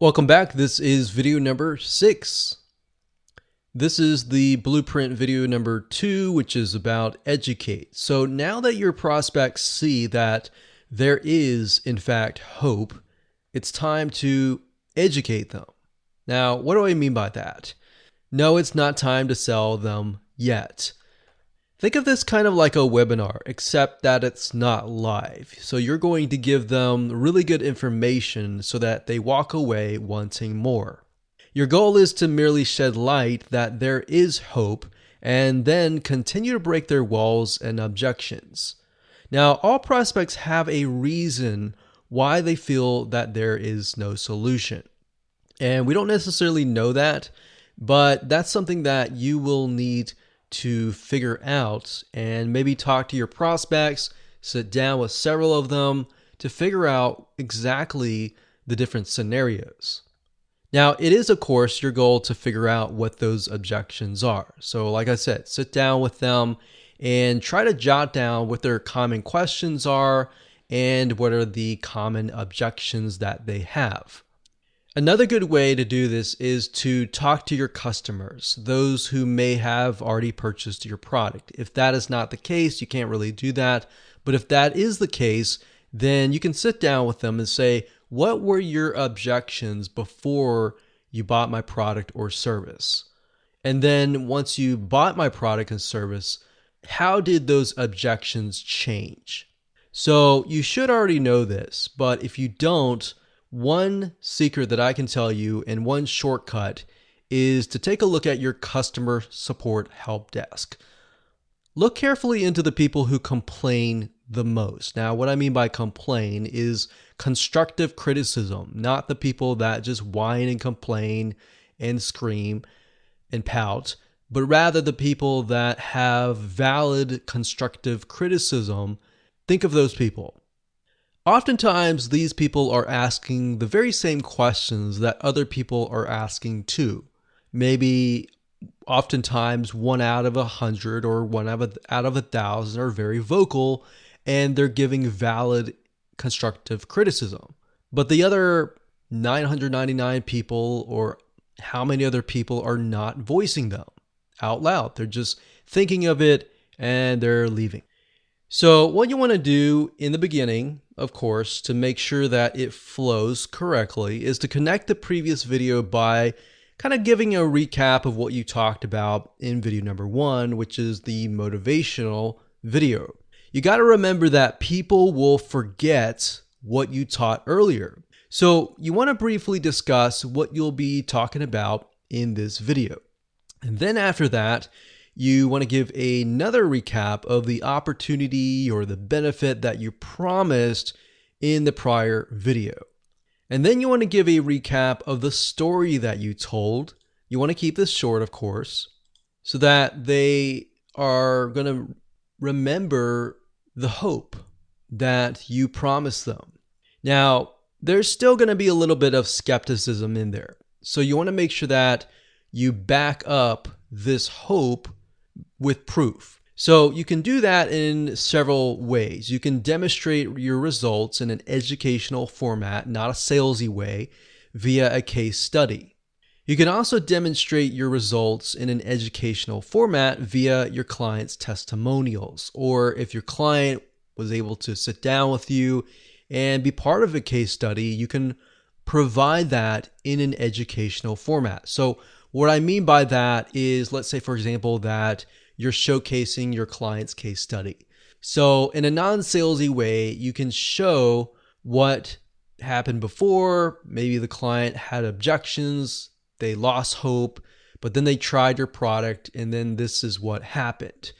Welcome back. This is video number 6. This is the blueprint video number 2, which is about educate. So now that your prospects see that there is, in fact, hope, it's time to educate them. Now, what do I mean by that? No, it's not time to sell them yet. Think of this kind of like a webinar, except that it's not live. So you're going to give them really good information so that they walk away wanting more. Your goal is to merely shed light that there is hope and then continue to break their walls and objections. Now, all prospects have a reason why they feel that there is no solution. And we don't necessarily know that, but that's something that you will need to figure out and maybe talk to your prospects, sit down with several of them to figure out exactly the different scenarios. Now, it is, of course, your goal to figure out what those objections are. So like I said, sit down with them and try to jot down what their common questions are and what are the common objections that they have. Another good way to do this is to talk to your customers, those who may have already purchased your product. If that is not the case, you can't really do that. But if that is the case, then you can sit down with them and say, what were your objections before you bought my product or service? And then once you bought my product and service, how did those objections change? So you should already know this, but if you don't, one secret that I can tell you and one shortcut is to take a look at your customer support help desk. Look carefully into the people who complain the most. Now, what I mean by complain is constructive criticism, not the people that just whine and complain and scream and pout, but rather the people that have valid constructive criticism. Think of those people. Oftentimes, these people are asking the very same questions that other people are asking too. Maybe oftentimes 1 out of 100 or 1 out of 1,000 are very vocal and they're giving valid constructive criticism. But the other 999 people, or how many other people, are not voicing them out loud. They're just thinking of it and they're leaving. So what you want to do in the beginning, of course, to make sure that it flows correctly, is to connect the previous video by kind of giving a recap of what you talked about in video number 1, which is the motivational video. You got to remember that people will forget what you taught earlier. So you want to briefly discuss what you'll be talking about in this video. And then after that, you want to give another recap of the opportunity or the benefit that you promised in the prior video. And then you want to give a recap of the story that you told. You want to keep this short, of course, so that they are going to remember the hope that you promised them. Now, there's still going to be a little bit of skepticism in there. So you want to make sure that you back up this hope with proof. So you can do that in several ways. You can demonstrate your results in an educational format, not a salesy way, via a case study. You can also demonstrate your results in an educational format via your client's testimonials, or if your client was able to sit down with you and be part of a case study, you can provide that in an educational format. So what I mean by that is, let's say, for example, that you're showcasing your client's case study. So in a non-salesy way, you can show what happened before. Maybe the client had objections, they lost hope, but then they tried your product and then this is what happened.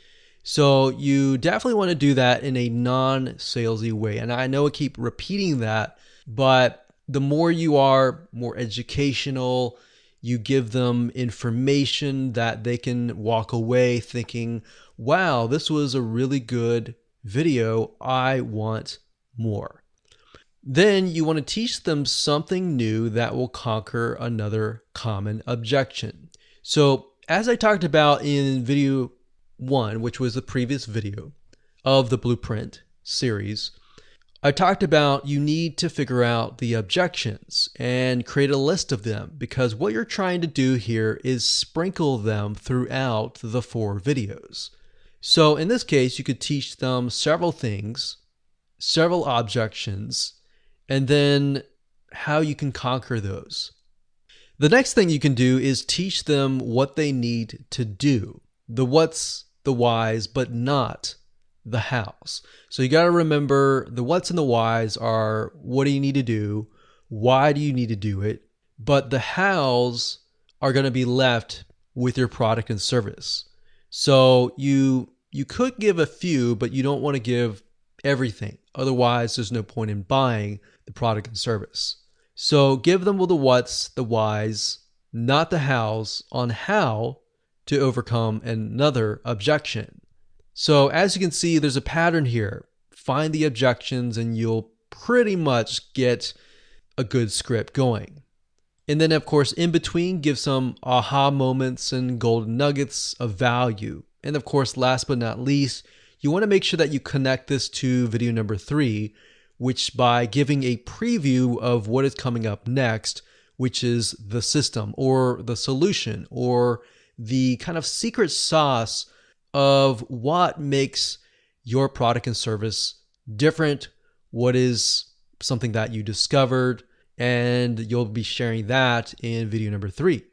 So you definitely want to do that in a non-salesy way. And I know I keep repeating that, but the more you are more educational, you give them information that they can walk away thinking, wow, this was a really good video. I want more. Then you want to teach them something new that will conquer another common objection. So as I talked about in video 1, which was the previous video of the blueprint series, I talked about you need to figure out the objections and create a list of them, because what you're trying to do here is sprinkle them throughout the 4 videos. So in this case, you could teach them several things, several objections, and then how you can conquer those. The next thing you can do is teach them what they need to do. The what's, the whys, but not the hows. So you got to remember the what's and the whys are what do you need to do, why do you need to do it, but the hows are going to be left with your product and service. So you could give a few, but you don't want to give everything. Otherwise, there's no point in buying the product and service. So give them the what's, the whys, not the hows, on how to overcome another objection. So as you can see, there's a pattern here. Find the objections and you'll pretty much get a good script going. And then of course, in between, give some aha moments and golden nuggets of value. And of course, last but not least, you want to make sure that you connect this to video number 3, which by giving a preview of what is coming up next, which is the system or the solution or the kind of secret sauce of what makes your product and service different, what is something that you discovered, and you'll be sharing that in video number 3.